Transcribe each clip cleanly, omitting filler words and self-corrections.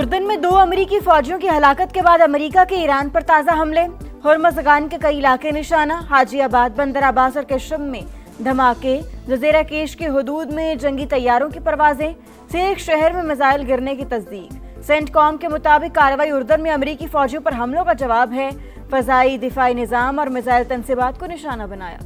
उर्दन में 2 अमेरिकी फौजियों की हलाकत के बाद अमेरिका के ईरान पर ताज़ा हमले। होर्मुज़गान के कई इलाके निशाना, हाजीआबाद, बंदर अब्बास और केशम में धमाके। जज़ीरा केश के हुदूद में जंगी तैयारों की परवाजें। सिर्क शहर में मिसाइल गिरने की तस्दीक। सेंटकॉम के मुताबिक कार्रवाई उर्दन में अमेरिकी फौजियों पर हमलों का जवाब है। फ़ज़ाई दिफाई निज़ाम और मिसाइल तनसीबात को निशाना बनाया।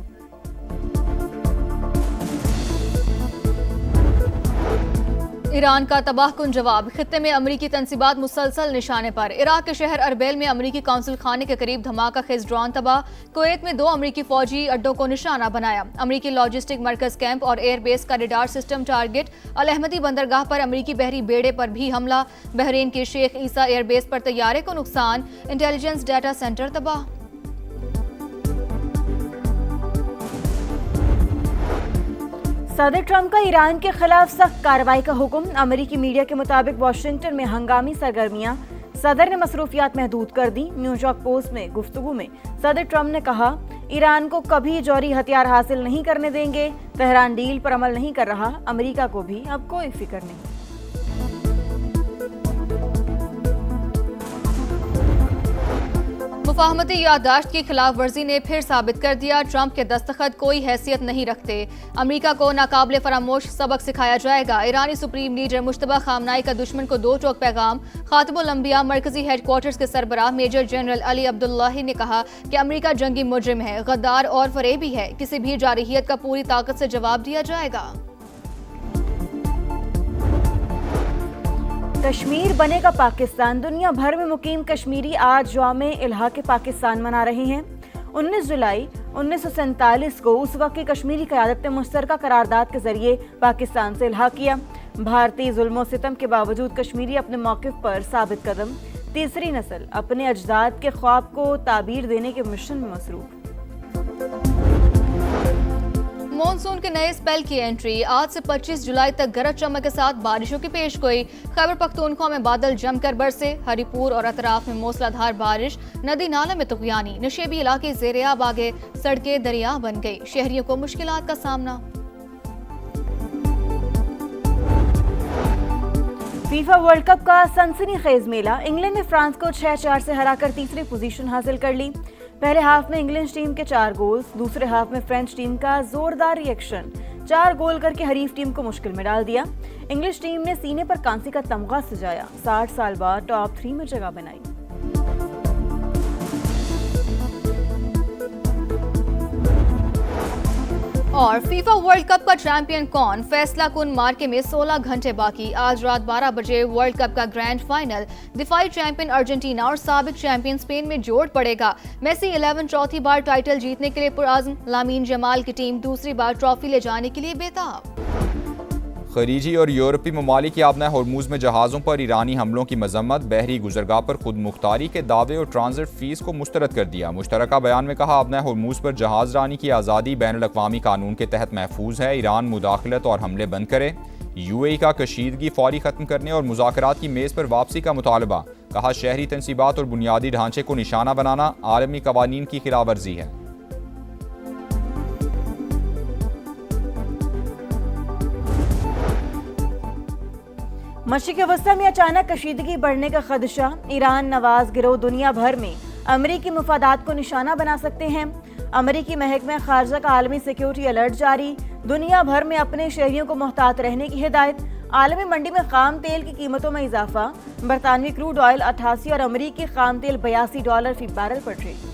ईरान का तबाहकुन जवाब। खित्ते में अमरीकी तनसीबात मुसलसल निशाने पर। इराक के शहर अरबेल में अमरीकी काउंसिल खाने के करीब धमाका खेज ड्रोन तबाह। कुवैत में 2 अमरीकी फौजी अड्डों को निशाना बनाया। अमरीकी लॉजिस्टिक मरकज कैंप और एयरबेस का रडार सिस्टम टारगेट। अल अहमदी बंदरगाह पर अमरीकी बहरी बेड़े पर भी हमला। बहरीन के शेख ईसा एयरबेस पर तैयारे को नुकसान। इंटेलिजेंस डाटा सेंटर तबाह। सदर ट्रंप का ईरान के खिलाफ सख्त कार्रवाई का हुक्म। अमेरिकी मीडिया के मुताबिक वाशिंगटन में हंगामी सरगर्मियां। सदर ने मसरूफियात महदूद कर दी। न्यूयॉर्क पोस्ट में गुफ्तगू में सदर ट्रंप ने कहा, ईरान को कभी जौहरी हथियार हासिल नहीं करने देंगे। तेहरान डील पर अमल नहीं कर रहा, अमेरिका को भी अब कोई फिक्र नहीं। मुफाहमती याददाश्त की खिलाफ वर्जी ने फिर साबित कर दिया, ट्रंप के दस्तखत कोई हैसियत नहीं रखते। अमेरिका को नाकाबिले फरामोश सबक सिखाया जाएगा। ईरानी सुप्रीम लीडर मुश्तबा खामनाई का दुश्मन को 2 टोक पैगाम। खातिबुल अंबिया मरकजी हेडक्वार्टर्स के सरबराह मेजर जनरल अली अब्दुल्लाही ने कहा कि अमेरिका जंगी मुजरिम है, गद्दार और फरेबी है। किसी भी जारहियत का पूरी ताकत से जवाब दिया जाएगा। कश्मीर बनेगा पाकिस्तान। दुनिया भर में मुकीम कश्मीरी आज यौम इल्हाक़ पाकिस्तान मना रहे हैं। 19 जुलाई 1947 को उस वक्त की कश्मीरी क़यादत ने मुश्तरका करारदाद के जरिए पाकिस्तान से इल्हाक़ किया। भारतीय जुल्म और सितम के बावजूद कश्मीरी अपने मौक़िफ़ पर साबित कदम। तीसरी नस्ल अपने अजदाद के ख्वाब को ताबीर देने के मिशन में मसरूफ़। मॉनसून के नए स्पेल की एंट्री। आज से 25 जुलाई तक गरज चमक के साथ बारिशों की पेशगोई। खैबर पख्तूनख्वा में बादल जमकर बरसे। हरिपुर और अतराफ में मूसलाधार बारिश। नदी नाला में तुग़यानी। नशेबी इलाके ज़ेर-ए-आब आ गए। सड़कें दरिया बन गई। शहरियों को मुश्किलात का सामना। फीफा वर्ल्ड कप का सनसनीखेज मेला। इंग्लैंड ने फ्रांस को 6-4 से हराकर तीसरी पोजीशन हासिल कर ली। पहले हाफ में इंग्लिश टीम के 4 गोल्स, दूसरे हाफ में फ्रेंच टीम का जोरदार रिएक्शन। 4 गोल करके हरीफ टीम को मुश्किल में डाल दिया। इंग्लिश टीम ने सीने पर कांसी का तमगा सजाया। 60 साल बाद टॉप 3 में जगह बनाई। और फीफा वर्ल्ड कप का चैंपियन कौन, फैसला कुन मार्के में 16 घंटे बाकी। आज रात 12 बजे वर्ल्ड कप का ग्रैंड फाइनल। दिफाई चैंपियन अर्जेंटीना और साबिक चैंपियन स्पेन में जोड़ पड़ेगा। मेसी 11 चौथी बार टाइटल जीतने के लिए पुरआज़्म। लामीन जमाल की टीम दूसरी बार ट्रॉफी ले जाने के लिए बेताब। खलीजी और यूरोपी ममालिक आबना हॉर्मूज़ में जहाज़ों पर ईरानी हमलों की मजम्मत। बहरी गुजरगाह पर खुद मुख्तारी के दावे और ट्रांजिट फीस को मुस्तरद कर दिया। मुश्तरका बयान में कहा, आबना हॉर्मूज़ पर जहाज़ रानी की आज़ादी बैनुल-अक़वामी कानून के तहत महफूज है। ईरान मुदाखलत और हमले बंद करे। UAE का कशीदगी फौरी ख़त्म करने और मुज़ाकरात की मेज़ पर वापसी का मुतालबा। कहा, शहरी तनसीबात और बुनियादी ढांचे को निशाना बनाना आलमी कवानीन की खिलाफ वर्जी है। मशरिक़ वस्ता में अचानक कशीदगी बढ़ने का खदशा। ईरान नवाज गिरोह दुनिया भर में अमरीकी मुफादात को निशाना बना सकते हैं। अमरीकी महकमा खारजा का आलमी सिक्योरिटी अलर्ट जारी। दुनिया भर में अपने शहरियों को मोहतात रहने की हिदायत। आलमी मंडी में खाम तेल की कीमतों में इजाफा। बरतानवी क्रूड ऑयल 88 और अमरीकी खाम तेल $82 फी बैरल पर ट्रेड।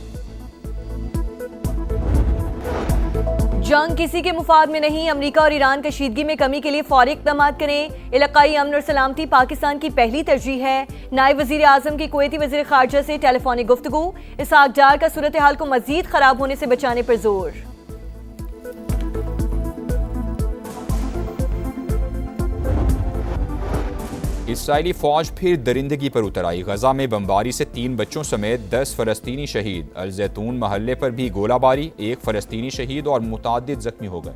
जंग किसी के मुफाद में नहीं। अमेरिका और ईरान कशीदगी में कमी के लिए फौरी इक़दाम करें। इलाकाई अमन और सलामती पाकिस्तान की पहली तरजीह है। नायब वज़ीर आज़म की कुवैती वज़ीर ख़ारजा से टेलीफोनिक गुफ्तगू। इसहाक डार का सूरत हाल को मज़ीद ख़राब होने से बचाने पर जोर। इसराइली फौज फिर दरिंदगी पर उतर आई। गजा में बमबारी से 3 बच्चों समेत 10 फ़लस्तीनी शहीद। अल जैतून महल्ले पर भी गोलाबारी। 1 फ़लस्तीनी शहीद और मुतअद्दिद जख्मी हो गए।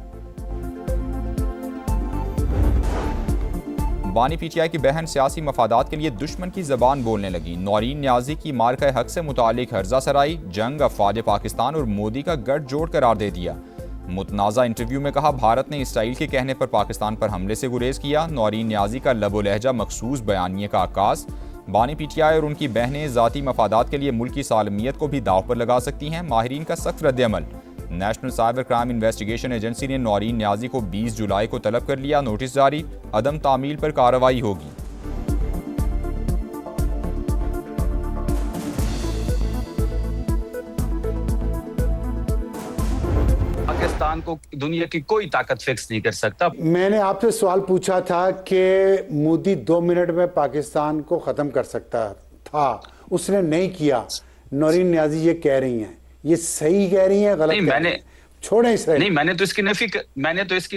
बानी PTI की बहन सियासी मफादात के लिए दुश्मन की ज़बान बोलने लगी। नौरीन न्याजी की मार्का हक से मुतालिक हर्जा सराई। जंग अफवाज पाकिस्तान और मोदी का गठजोड़ करार दे दिया। मुतनाज़ा इंटरव्यू में कहा, भारत ने इसराइल के कहने पर पाकिस्तान पर हमले से गुरेज किया। नौरीन न्याजी का लबो लहजा मखसूस बयानिए का आकाश। बानी PTI और उनकी बहनें ज़ाती मफादात के लिए मुल्क की सालमियत को भी दाव पर लगा सकती हैं। माहिरीन का सख्त रद्द-ए-अमल। National cyber crime investigation agency ने नौरीन न्याजी को 20 जुलाई को तलब कर लिया। नोटिस जारी, अदम तामील पर कार्रवाई होगी। पाकिस्तान को दुनिया की कोई ताकत फिक्स नहीं कर सकता। मैंने आपसे सवाल पूछा था कि मोदी 2 मिनट में पाकिस्तान को खत्म कर सकता था, उसने नहीं किया। नौरीन न्याजी ये कह रही हैं, ये सही कह रही हैं, गलत नहीं, मैंने छोड़े इसे। नहीं, मैंने तो इसकी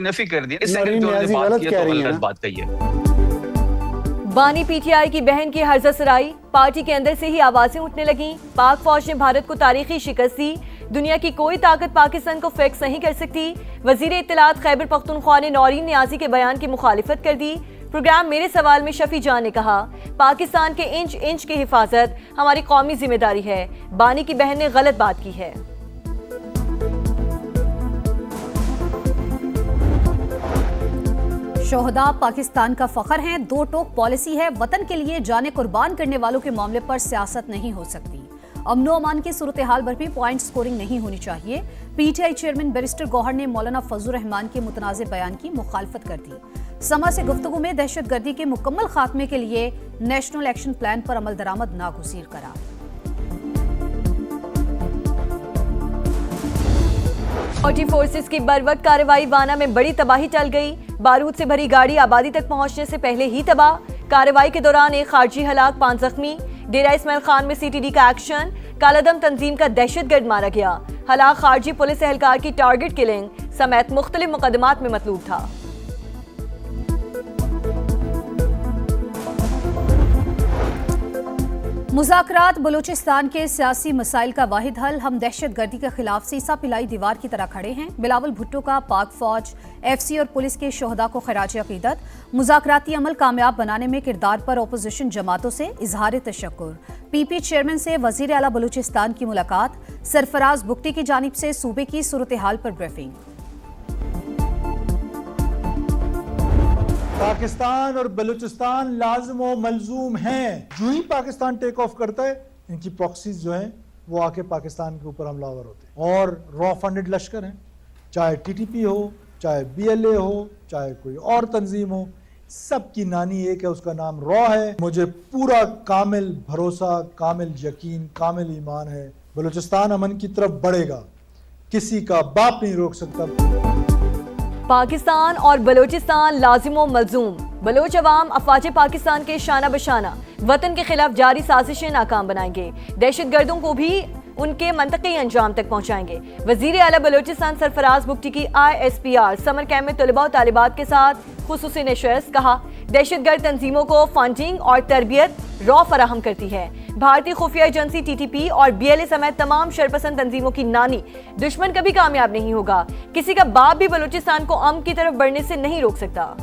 नफी कर दी। नौरीन न्याजी गलत कह रही है, बात कही है। बानी PTI की बहन की हर्जा सराई, पार्टी के अंदर से ही आवाजें उठने लगी। पाक फौज ने भारत को तारीखी शिकस्त दी। दुनिया की कोई ताकत पाकिस्तान को फिक्स नहीं कर सकती। वजीर इत्तलात खैबर पख्तूनख्वा ने नौरीन न्याजी के बयान की मुखालिफत कर दी। प्रोग्राम मेरे सवाल में शफी जान ने कहा, पाकिस्तान के इंच इंच की हिफाजत हमारी कौमी जिम्मेदारी है। बानी की बहन ने गलत बात की है। शोहदा पाकिस्तान का फख्र हैं। 2 टोक पॉलिसी है, वतन के लिए जाने कुर्बान करने वालों के मामले पर सियासत नहीं हो सकती। अमनो अमान की सूरत हाल पर भी पॉइंट स्कोरिंग नहीं होनी चाहिए। PTI चेयरमैन बैरिस्टर गौहर ने मौलाना फजलुर रहमान के मुतनाज़ बयान की मुखालफत कर दी। समा से गुफ्तगू में दहशतगर्दी के मुकम्मल खात्मे के लिए नेशनल एक्शन प्लान पर अमल दरामद नागुज़ीर करार। फौजी फोर्सेस की बरवक्त कार्रवाई, वाना में बड़ी तबाही टल गई। बारूद से भरी गाड़ी आबादी तक पहुंचने से पहले ही तबाह। कार्रवाई के दौरान एक खारजी हलाक, 5 जख्मी। डेरा इस्माइल खान में CTD का एक्शन, कालादम तंजीम का दहशतगर्द मारा गया। हलाक खारजी पुलिस एहलकार की टारगेट किलिंग समेत मुख्तलिफ मुकदमात में मतलूब था। मुज़ाकरात बलूचिस्तान के सियासी मसाइल का वाहिद हल। हम दहशतगर्दी के खिलाफ सीसा पिलाई दीवार की तरह खड़े हैं। बिलावल भुट्टो का पाक फौज, FC और पुलिस के शोहदा को खराज अकीदत। मुज़ाकराती अमल कामयाब बनाने में किरदार पर अपोजिशन जमातों से इजहार तशक्कुर। PP चेयरमैन से वज़ीर आला बलूचिस्तान की मुलाकात। सरफराज बुगटी की जानिब से सूबे की सूरत हाल पर ब्रीफिंग। पाकिस्तान और बलूचिस्तान लाजिम व मलजूम हैं। जो ही पाकिस्तान टेक ऑफ करता है, इनकी प्रॉक्सीज जो हैं वो आके पाकिस्तान के ऊपर हमलावर होते हैं और रॉ फंडेड लश्कर हैं। चाहे TTP हो, चाहे BLA हो, चाहे कोई और तंजीम हो, सबकी नानी एक है, उसका नाम रॉ है। मुझे पूरा कामिल भरोसा, कामिल यकीन, कामिल ईमान है, बलूचिस्तान अमन की तरफ बढ़ेगा। किसी का बाप नहीं रोक सकता। पाकिस्तान और बलूचिस्तान लाजिमो मलजूम। बलोच अवाम अफवाज पाकिस्तान के शाना बशाना वतन के खिलाफ जारी साजिशें नाकाम बनाएंगे। दहशतगर्दों को भी उनके मंतकी अंजाम तक पहुंचाएंगे। वजीर आला बलोचिस्तान सरफराज बुगटी की ISPR समर कैंप में तलबा और तालिबात के साथ खुसूसी नशस्त। कहा, दहशतगर्द तंजीमों को फंडिंग और तरबियत रॉ फराहम करती है। भारतीय खुफिया एजेंसी TTP और BLA समेत तमाम शरपसंद तंजीमों की नानी दुश्मन कभी कामयाब नहीं होगा। किसी का बाप भी बलूचिस्तान को अमन की तरफ बढ़ने से नहीं रोक सकता।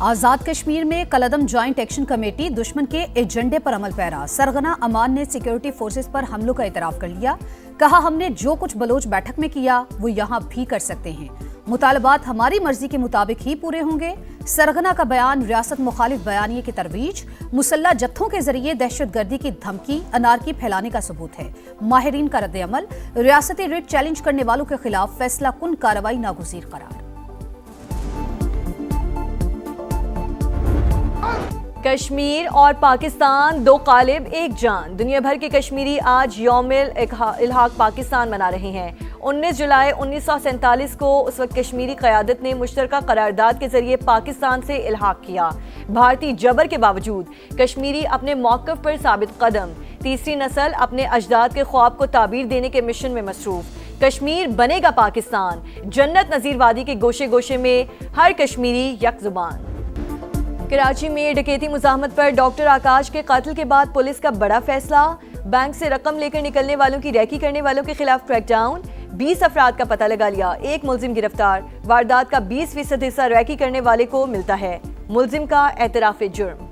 आज़ाद कश्मीर में कलदम जॉइंट एक्शन कमेटी दुश्मन के एजेंडे पर अमल पैरा। सरगना अमान ने सिक्योरिटी फोर्सेस पर हमलों का इतराफ कर लिया। कहा, हमने जो कुछ बलोच बैठक में किया वो यहाँ भी कर सकते हैं। मुतालबात हमारी मर्जी के मुताबिक ही पूरे होंगे। सरगना का बयान रियासत मुखालिफ बयानिए की तरवीज। मुसल्ला जत्थों के जरिए दहशतगर्दी की धमकी, अनारकी फैलाने का सबूत है। माहिरीन का रद्द-ए-अमल। रियासती रिट चैलेंज करने वालों के खिलाफ फैसला कुन कार्रवाई नागुज़ीर करार। कश्मीर और पाकिस्तान, 2 कालिब 1 जान। दुनिया भर के कश्मीरी आज यौमिल इल्हाक पाकिस्तान मना रहे हैं। 19 जुलाई 1947 को उस वक्त कश्मीरी क़यादत ने मुश्तरका करारदाद के जरिए पाकिस्तान से इल्हाक किया। भारतीय जबर के बावजूद कश्मीरी अपने मौक़िफ़ पर साबित कदम। तीसरी नस्ल अपने अजदाद के ख्वाब को ताबीर देने के मिशन में मसरूफ़। कश्मीर बनेगा पाकिस्तान। जन्नत नज़ीर वादी के गोशे गोशे में हर कश्मीरी यक जुबान। कराची में डकैती मुज़ाहमत पर डॉक्टर आकाश के कत्ल के बाद पुलिस का बड़ा फैसला। बैंक से रकम लेकर निकलने वालों की रैकी करने वालों के खिलाफ क्रैकडाउन। 20 अफराद का पता लगा लिया। एक मुलजिम गिरफ्तार। वारदात का 20% हिस्सा रैकी करने वाले को मिलता है। मुलजिम का एतराफ़ जुर्म।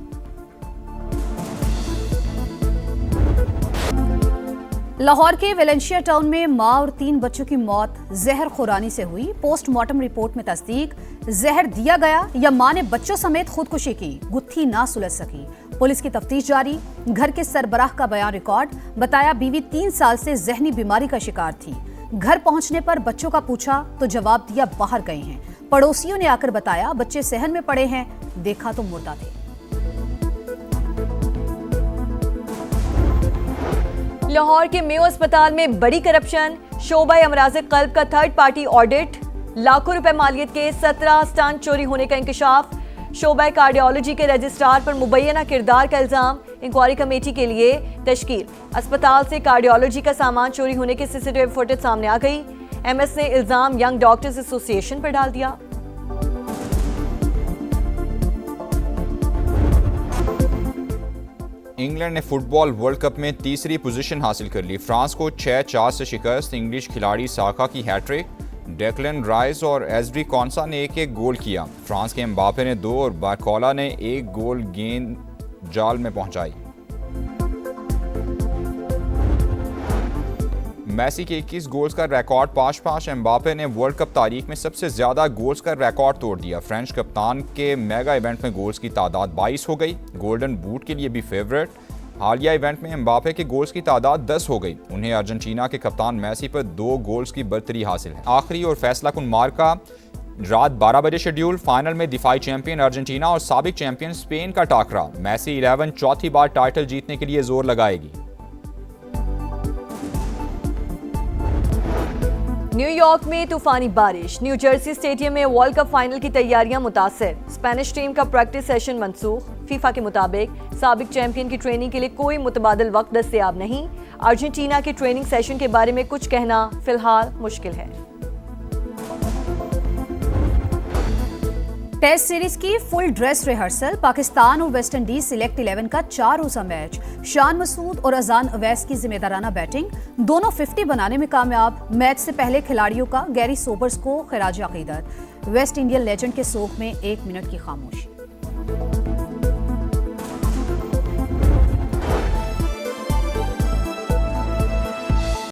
लाहौर के वेलेंशिया टाउन में मां और 3 बच्चों की मौत जहर खुरानी से हुई। पोस्टमार्टम रिपोर्ट में तस्दीक, जहर दिया गया या मां ने बच्चों समेत खुदकुशी की, गुत्थी ना सुलझ सकी। पुलिस की तफ्तीश जारी। घर के सरबराह का बयान रिकॉर्ड। बताया बीवी 3 साल से जहनी बीमारी का शिकार थी। घर पहुंचने पर बच्चों का पूछा तो जवाब दिया बाहर गए हैं। पड़ोसियों ने आकर बताया बच्चे सहन में पड़े हैं, देखा तो मुर्दा थे। लाहौर के मेयो अस्पताल में बड़ी करप्शन। शोबा अमराज़े कल्ब का थर्ड पार्टी ऑडिट। लाखों रुपए मालियत के 17 स्टंट चोरी होने का इंकशाफ। शोबा कार्डियोलॉजी के रजिस्ट्रार पर मुबैना किरदार का इल्जाम। इंक्वायरी कमेटी के लिए तश्कील। अस्पताल से कार्डियोलॉजी का सामान चोरी होने की सीसीटीवी फुटेज सामने आ गई। एमएस ने इल्जाम यंग डॉक्टर्स एसोसिएशन पर डाल दिया। इंग्लैंड ने फुटबॉल वर्ल्ड कप में तीसरी पोजीशन हासिल कर ली। फ्रांस को 6-4 से शिकस्त। इंग्लिश खिलाड़ी साका की हैट्रिक। डेक्लन राइस और एजरी कॉन्सा ने एक गोल किया। फ्रांस के एम्बापे ने 2 और बारकोला ने 1 गोल गेंद जाल में पहुंचाई। मेसी के 21 गोल्स का रिकॉर्ड 5-5। एम्बापे ने वर्ल्ड कप तारीख में सबसे ज्यादा गोल्स का रिकॉर्ड तोड़ दिया। फ्रेंच कप्तान के मेगा इवेंट में गोल्स की तादाद 22 हो गई। गोल्डन बूट के लिए भी फेवरेट। हालिया इवेंट में एम्बापे के गोल्स की तादाद 10 हो गई। उन्हें अर्जेंटीना के कप्तान मेसी पर 2 गोल्स की बरतरी हासिल है। आखिरी और फैसला कुन मार्का रात 12 बजे शेड्यूल। फाइनल में दिफाई चैंपियन अर्जेंटीना और साबिक चैंपियन स्पेन का टाकरा। मेसी 11 चौथी बार टाइटल जीतने के लिए जोर लगाएगी। न्यूयॉर्क में तूफानी बारिश। न्यू जर्सी स्टेडियम में वर्ल्ड कप फाइनल की तैयारियां मुतासिर। स्पेनिश टीम का प्रैक्टिस सेशन मनसूख। फीफा के मुताबिक साबिक चैंपियन की ट्रेनिंग के लिए कोई मुतबादिल वक्त दस्तयाब नहीं। अर्जेंटीना के ट्रेनिंग सेशन के बारे में कुछ कहना फिलहाल मुश्किल है। टेस्ट सीरीज की फुल ड्रेस रिहर्सल। पाकिस्तान और वेस्ट इंडीज सिलेक्ट 11 का 4 रोजा मैच। शान मसूद और अजान अवैस की जिम्मेदाराना बैटिंग। दोनों 50 बनाने में कामयाब। मैच से पहले खिलाड़ियों का गैरी सोबर्स को खिराज अकीदत। वेस्ट इंडियन लेजेंड के सोग में 1 मिनट की खामोशी।